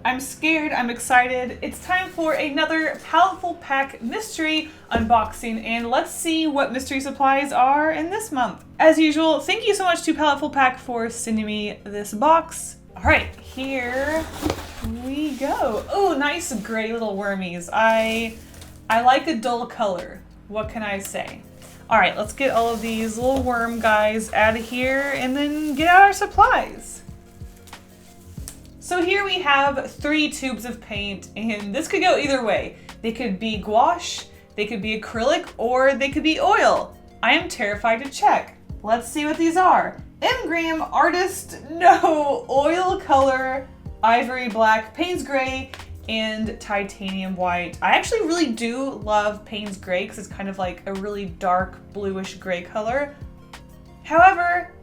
I'm scared, I'm excited. It's time for another Paletteful Pack mystery unboxing, and let's see what mystery supplies are in this month. As usual, thank you so much to Paletteful Pack for sending me this box. All right, here we go. Oh, nice gray little wormies. I like a dull color. What can I say? All right, let's get all of these little worm guys out of here and then get out our supplies. So here we have 3 tubes of paint, and this could go either way. They could be gouache, they could be acrylic, or they could be oil. I am terrified to check. Let's see what these are. Engram Artist No Oil Color, Ivory Black, Payne's Gray, and Titanium White. I actually really do love Payne's Gray because it's kind of like a really dark bluish gray color. However,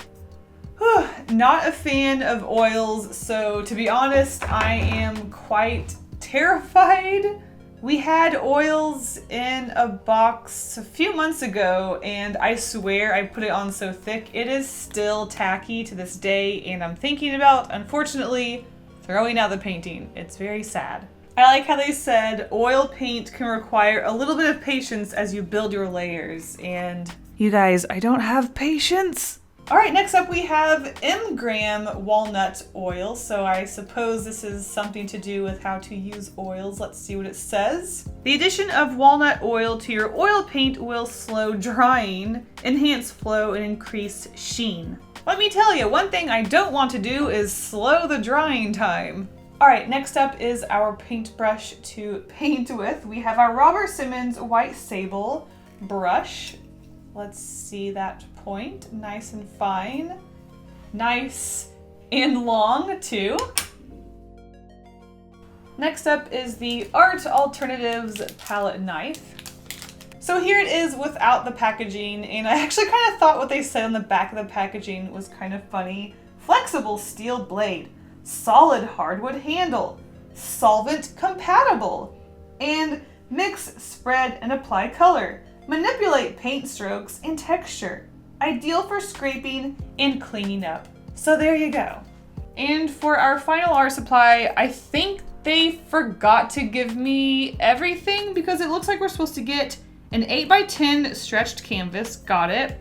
not a fan of oils, so to be honest, I am quite terrified. We had oils in a box a few months ago, and I swear I put it on so thick, it is still tacky to this day, and I'm thinking about, unfortunately, throwing out the painting. It's very sad. I like how they said oil paint can require a little bit of patience as you build your layers, and you guys, I don't have patience. All right, next up we have Engram Walnut Oil. So I suppose this is something to do with how to use oils. Let's see what it says. The addition of walnut oil to your oil paint will slow drying, enhance flow, and increase sheen. Let me tell you, one thing I don't want to do is slow the drying time. All right, next up is our paintbrush to paint with. We have our Robert Simmons White Sable brush. Let's see that point, nice and fine. Nice and long too. Next up is the Art Alternatives palette knife. So here it is without the packaging, and I actually kind of thought what they said on the back of the packaging was kind of funny. Flexible steel blade, solid hardwood handle, solvent compatible, and mix, spread, and apply color. Manipulate paint strokes and texture. Ideal for scraping and cleaning up. So there you go. And for our final art supply, I think they forgot to give me everything because it looks like we're supposed to get an 8x10 stretched canvas, got it.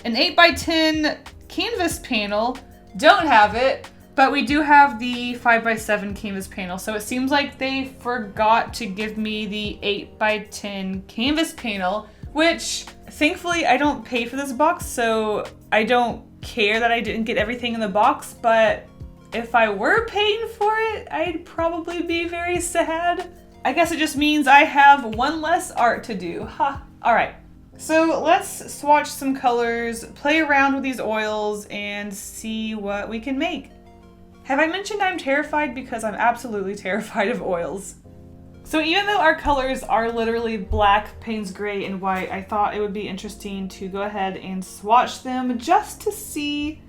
An 8x10 canvas panel, don't have it, but we do have the 5x7 canvas panel. So it seems like they forgot to give me the 8x10 canvas panel, which thankfully I don't pay for this box, so I don't care that I didn't get everything in the box, but if I were paying for it, I'd probably be very sad. I guess it just means I have one less art to do. Ha! All right, so let's swatch some colors, play around with these oils, and see what we can make. Have I mentioned I'm terrified? Because I'm absolutely terrified of oils. So even though our colors are literally black, Payne's Gray, and white, I thought it would be interesting to go ahead and swatch them just to see,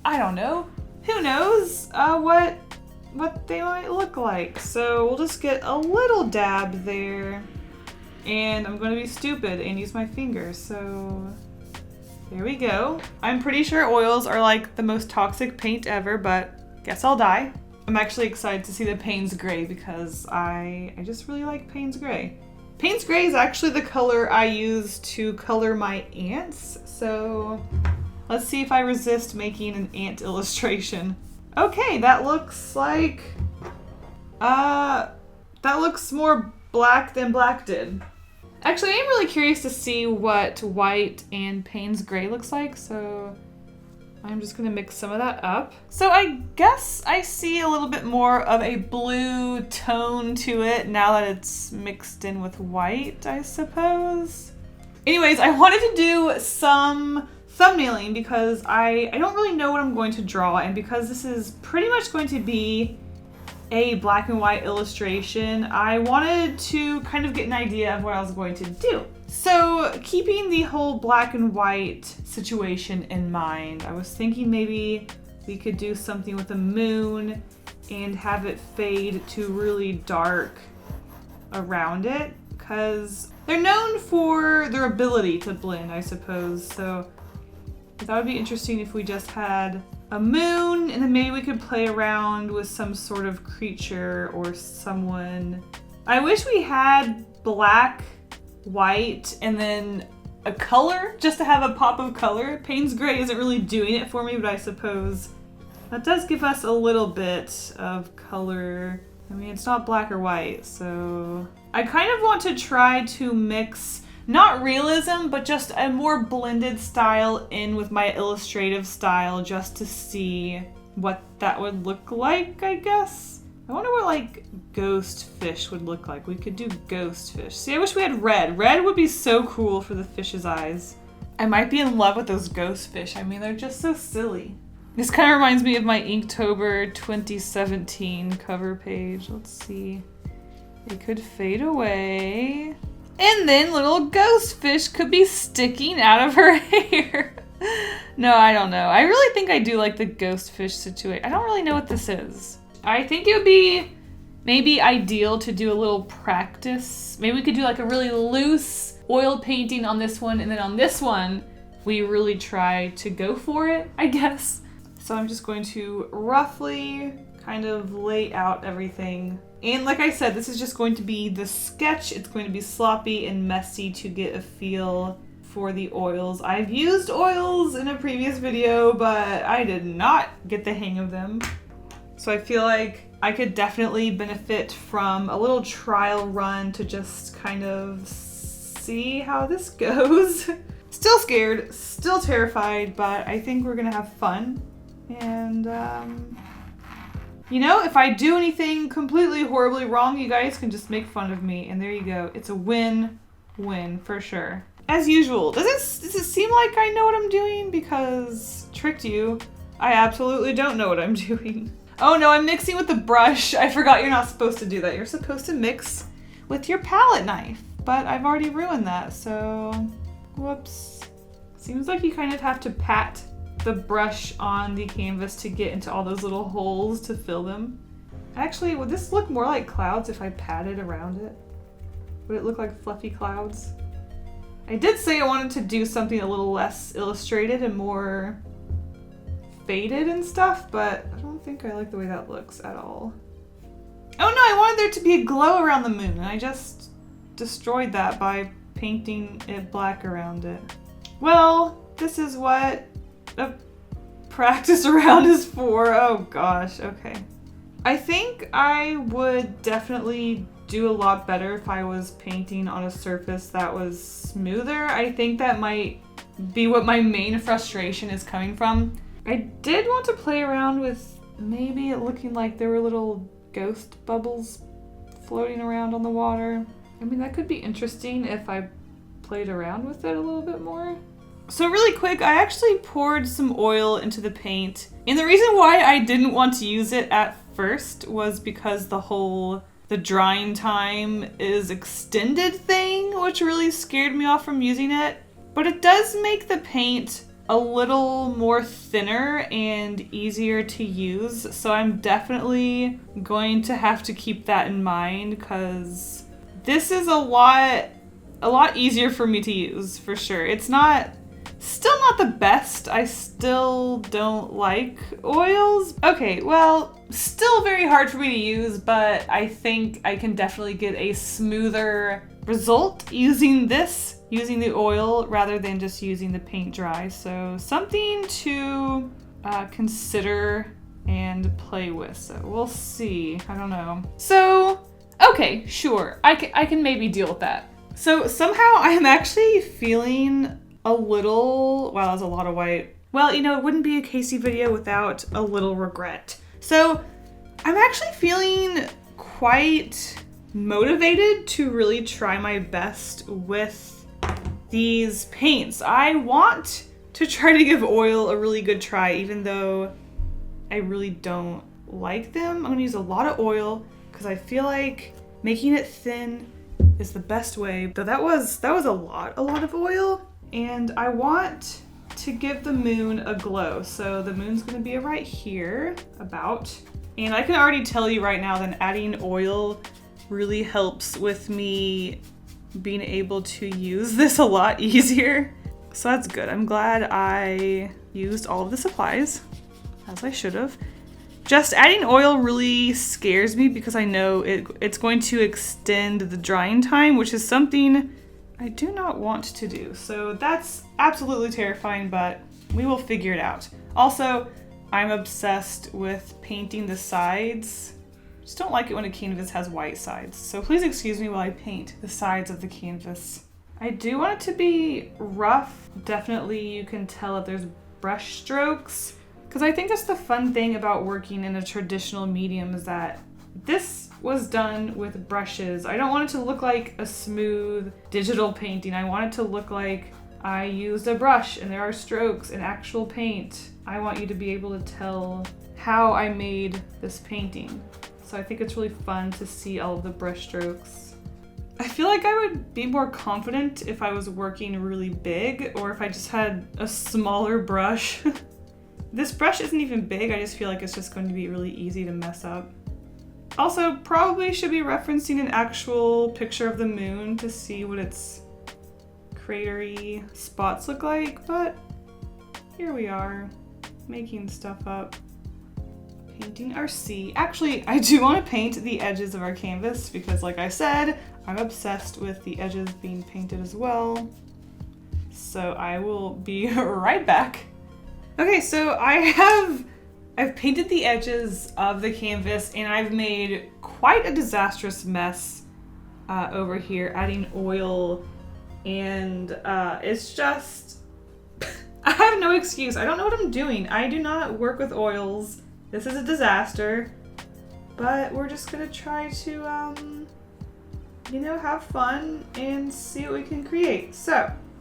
I don't know, who knows what they might look like. So we'll just get a little dab there, and I'm going to be stupid and use my fingers. So there we go. I'm pretty sure oils are like the most toxic paint ever, but guess I'll die. I'm actually excited to see the Payne's Gray because I just really like Payne's Gray. Payne's Gray is actually the color I use to color my ants. So let's see if I resist making an ant illustration. Okay, that looks like, that looks more black than black did. Actually, I am really curious to see what white and Payne's Gray looks like, so I'm just gonna mix some of that up. So I guess I see a little bit more of a blue tone to it now that it's mixed in with white, I suppose. Anyways, I wanted to do some thumbnailing because I don't really know what I'm going to draw, and because this is pretty much going to be a black and white illustration, I wanted to kind of get an idea of what I was going to do. So keeping the whole black and white situation in mind, I was thinking maybe we could do something with a moon and have it fade to really dark around it, because they're known for their ability to blend, I suppose. So I thought it'd be interesting if we just had a moon, and then maybe we could play around with some sort of creature or someone. I wish we had black, white, and then a color, just to have a pop of color. Payne's gray isn't really doing it for me, but I suppose that does give us a little bit of color. I mean, it's not black or white, so I kind of want to try to mix, not realism, but just a more blended style in with my illustrative style, just to see what that would look like, I guess. I wonder what like ghost fish would look like. We could do ghost fish. See, I wish we had red. Red would be so cool for the fish's eyes. I might be in love with those ghost fish. I mean, they're just so silly. This kind of reminds me of my Inktober 2017 cover page. Let's see. It could fade away. And then little ghost fish could be sticking out of her hair. No, I don't know. I really think I do like the ghost fish situation. I don't really know what this is. I think it would be maybe ideal to do a little practice. Maybe we could do like a really loose oil painting on this one, and then on this one, we really try to go for it, I guess. So I'm just going to roughly kind of lay out everything. And like I said, this is just going to be the sketch. It's going to be sloppy and messy to get a feel for the oils. I've used oils in a previous video, but I did not get the hang of them. So I feel like I could definitely benefit from a little trial run to just kind of see how this goes. Still scared, still terrified, but I think we're gonna have fun. And, you know, if I do anything completely horribly wrong, you guys can just make fun of me. And there you go. It's a win-win for sure. As usual, does it seem like I know what I'm doing? Because tricked you. I absolutely don't know what I'm doing. Oh no, I'm mixing with the brush. I forgot you're not supposed to do that. You're supposed to mix with your palette knife, but I've already ruined that, so whoops. Seems like you kind of have to pat the brush on the canvas to get into all those little holes to fill them. Actually, would this look more like clouds if I patted around it? Would it look like fluffy clouds? I did say I wanted to do something a little less illustrated and more faded and stuff, but I don't think I like the way that looks at all. Oh no, I wanted there to be a glow around the moon, and I just destroyed that by painting it black around it. Well, this is what a practice around is for. Oh gosh, okay. I think I would definitely do a lot better if I was painting on a surface that was smoother. I think that might be what my main frustration is coming from. I did want to play around with maybe it looking like there were little ghost bubbles floating around on the water. I mean, that could be interesting if I played around with it a little bit more. So really quick, I actually poured some oil into the paint. And the reason why I didn't want to use it at first was because the drying time is extended thing, which really scared me off from using it. But it does make the paint a little more thinner and easier to use. So I'm definitely going to have to keep that in mind, because this is a lot easier for me to use for sure. It's still not the best. I still don't like oils. Okay, well, still very hard for me to use, but I think I can definitely get a smoother result using the oil rather than just using the paint dry. So something to consider and play with. So we'll see. I don't know. So, okay, sure. I can maybe deal with that. So somehow I am actually feeling a little, wow, that's a lot of white. Well, you know, it wouldn't be a Kasey video without a little regret. So I'm actually feeling quite motivated to really try my best with these paints. I want to try to give oil a really good try, even though I really don't like them. I'm gonna use a lot of oil because I feel like making it thin is the best way. Though that was a lot of oil. And I want to give the moon a glow. So the moon's gonna be right here, about. And I can already tell you right now that adding oil really helps with me being able to use this a lot easier. So that's good. I'm glad I used all of the supplies. as I should have. Just adding oil really scares me because I know it's going to extend the drying time, which is something I do not want to do. So that's absolutely terrifying, but we will figure it out. Also, I'm obsessed with painting the sides. Just don't like it when a canvas has white sides. So please excuse me while I paint the sides of the canvas. I do want it to be rough. Definitely you can tell that there's brush strokes. Because I think that's the fun thing about working in a traditional medium is that this was done with brushes. I don't want it to look like a smooth digital painting. I want it to look like I used a brush and there are strokes and actual paint. I want you to be able to tell how I made this painting. So I think it's really fun to see all of the brush strokes. I feel like I would be more confident if I was working really big or if I just had a smaller brush. This brush isn't even big, I just feel like it's just going to be really easy to mess up. Also, probably should be referencing an actual picture of the moon to see what its cratery spots look like, but here we are, making stuff up. Painting our sea. Actually, I do want to paint the edges of our canvas because like I said, I'm obsessed with the edges being painted as well. So I will be right back. Okay, so I've painted the edges of the canvas and I've made quite a disastrous mess over here, adding oil, and it's just, I have no excuse. I don't know what I'm doing. I do not work with oils. This is a disaster, but we're just gonna try to, you know, have fun and see what we can create.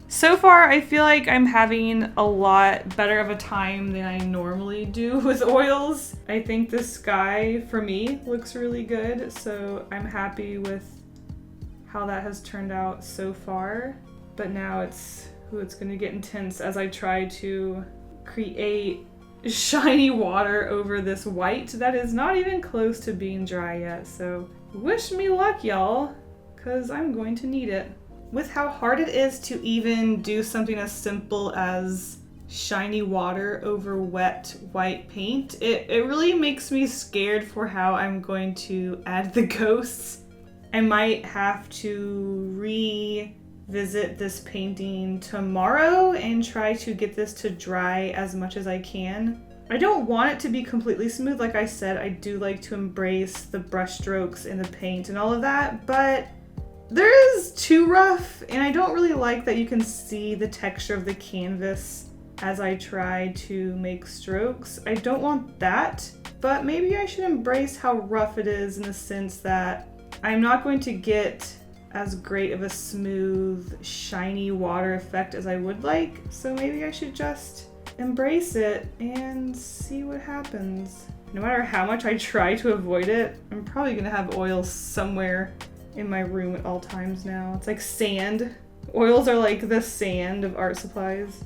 So far, I feel like I'm having a lot better of a time than I normally do with oils. I think the sky, for me, looks really good, so I'm happy with how that has turned out so far. But now it's gonna get intense as I try to create shiny water over this white that is not even close to being dry yet. So wish me luck, y'all, because I'm going to need it. With how hard it is to even do something as simple as shiny water over wet white paint, it really makes me scared for how I'm going to add the ghosts. I might have to revisit this painting tomorrow and try to get this to dry as much as I can. I don't want it to be completely smooth. Like I said, I do like to embrace the brush strokes and the paint and all of that, but there is too rough, and I don't really like that you can see the texture of the canvas as I try to make strokes. I don't want that, but maybe I should embrace how rough it is in the sense that I'm not going to get as great of a smooth, shiny water effect as I would like, so maybe I should just embrace it and see what happens. No matter how much I try to avoid it, I'm probably gonna have oil somewhere in my room at all times now. It's like sand. Oils are like the sand of art supplies.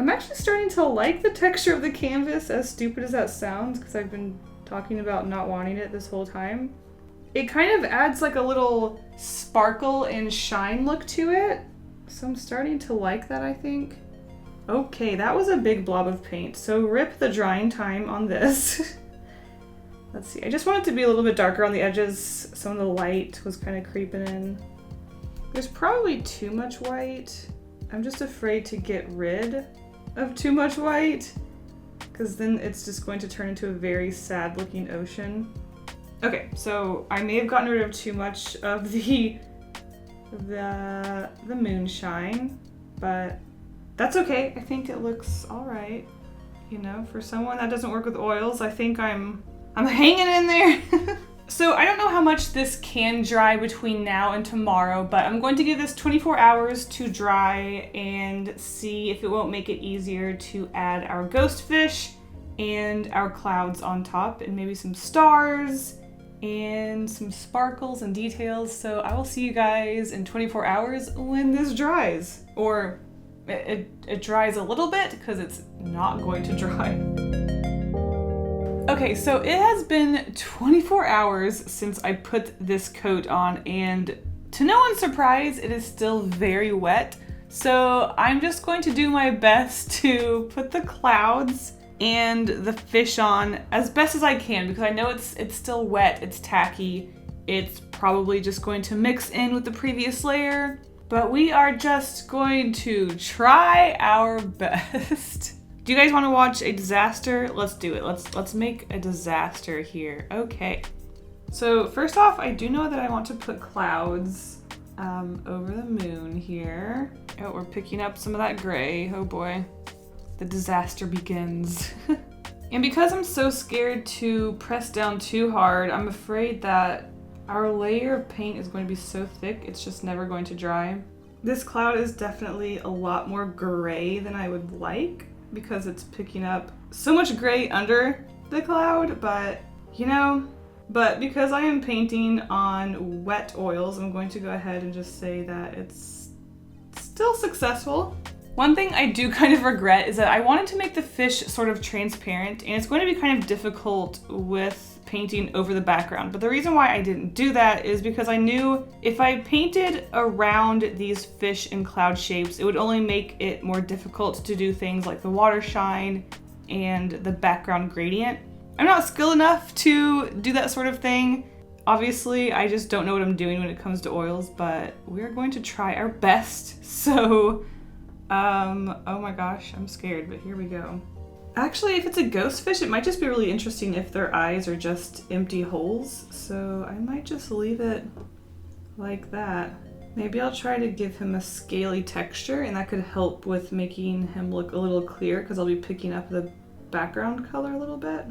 I'm actually starting to like the texture of the canvas, as stupid as that sounds, because I've been talking about not wanting it this whole time. It kind of adds like a little sparkle and shine look to it, so I'm starting to like that, I think. Okay, that was a big blob of paint, so rip the drying time on this. Let's see, I just want it to be a little bit darker on the edges. Some of the light was kind of creeping in. There's probably too much white. I'm just afraid to get rid of too much white, because then it's just going to turn into a very sad looking ocean. Okay, so I may have gotten rid of too much of the moonshine, but that's okay. I think it looks all right. You know, for someone that doesn't work with oils, I think I'm hanging in there. So I don't know how much this can dry between now and tomorrow, but I'm going to give this 24 hours to dry and see if it won't make it easier to add our ghost fish and our clouds on top, and maybe some stars and some sparkles and details. So I will see you guys in 24 hours when this dries, or it dries a little bit, because it's not going to dry. Okay, so it has been 24 hours since I put this coat on, and to no one's surprise, it is still very wet. So I'm just going to do my best to put the clouds and the fish on as best as I can because I know it's still wet, it's tacky, it's probably just going to mix in with the previous layer, but we are just going to try our best. Do you guys want to watch a disaster? Let's do it. Let's make a disaster here. Okay. So first off, I do know that I want to put clouds over the moon here. Oh, we're picking up some of that gray. Oh boy. The disaster begins. And because I'm so scared to press down too hard, I'm afraid that our layer of paint is going to be so thick, it's just never going to dry. This cloud is definitely a lot more gray than I would like because it's picking up so much gray under the cloud, but you know, but because I am painting on wet oils, I'm going to go ahead and just say that it's still successful. One thing I do kind of regret is that I wanted to make the fish sort of transparent, and it's going to be kind of difficult with painting over the background. But the reason why I didn't do that is because I knew if I painted around these fish in cloud shapes, it would only make it more difficult to do things like the water shine and the background gradient. I'm not skilled enough to do that sort of thing. Obviously, I just don't know what I'm doing when it comes to oils, but we're going to try our best. So, oh my gosh, I'm scared, but here we go. Actually, if it's a ghost fish, it might just be really interesting if their eyes are just empty holes. So I might just leave it like that. Maybe I'll try to give him a scaly texture, and that could help with making him look a little clearer because I'll be picking up the background color a little bit.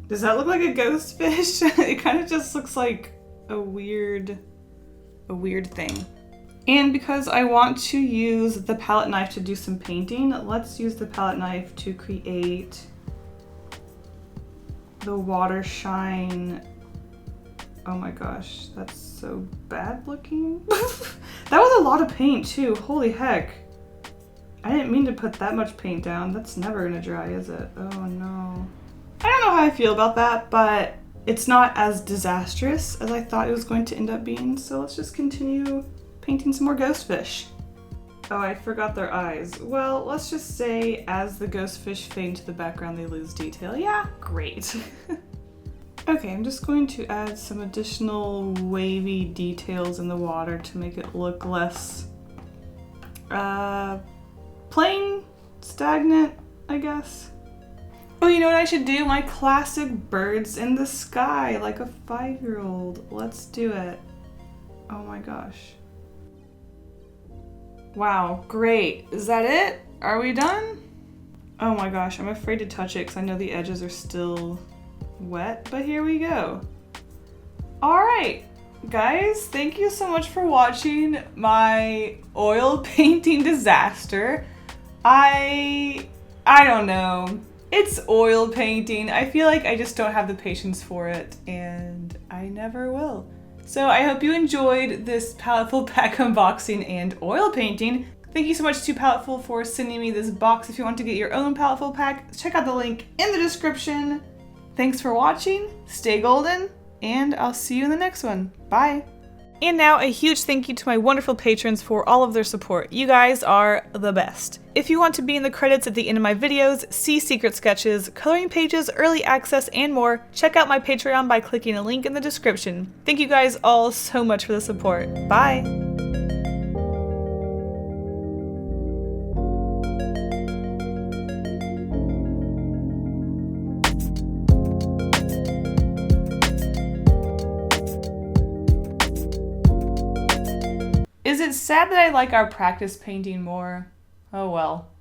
Does that look like a ghost fish? It kind of just looks like a weird thing. And because I want to use the palette knife to do some painting, let's use the palette knife to create the water shine. Oh my gosh, that's so bad looking. That was a lot of paint too, holy heck. I didn't mean to put that much paint down. That's never gonna dry, is it? Oh no. I don't know how I feel about that, but it's not as disastrous as I thought it was going to end up being, so let's just continue painting some more ghost fish. Oh, I forgot their eyes. Well, let's just say as the ghost fish fade into the background, they lose detail. Yeah, great. Okay, I'm just going to add some additional wavy details in the water to make it look less plain, stagnant, I guess. Oh, you know what I should do? My classic birds in the sky, like a 5-year-old. Let's do it. Oh my gosh. Wow, great. Is that it? Are we done? Oh my gosh, I'm afraid to touch it because I know the edges are still wet, but here we go. All right, guys, thank you so much for watching my oil painting disaster. I don't know. It's oil painting. I feel like I just don't have the patience for it, and I never will. So I hope you enjoyed this Paletteful pack unboxing and oil painting. Thank you so much to Paletteful for sending me this box. If you want to get your own Paletteful pack, check out the link in the description. Thanks for watching, stay golden, and I'll see you in the next one. Bye. And now a huge thank you to my wonderful patrons for all of their support. You guys are the best. If you want to be in the credits at the end of my videos, see secret sketches, coloring pages, early access, and more, check out my Patreon by clicking a link in the description. Thank you guys all so much for the support. Bye! Is it sad that I like our practice painting more? Oh well.